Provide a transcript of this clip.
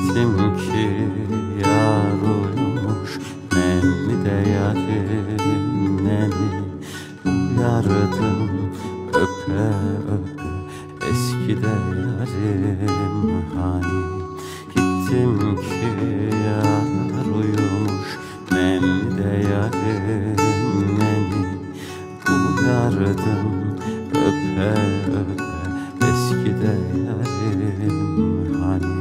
Gittim ki yar uyumuş, nenni de yarim neni uyardım öpe öpe eski de yarim hani. Gittim ki yar uyumuş, nenni de yarim neni uyardım öpe öpe eski de yarim hani.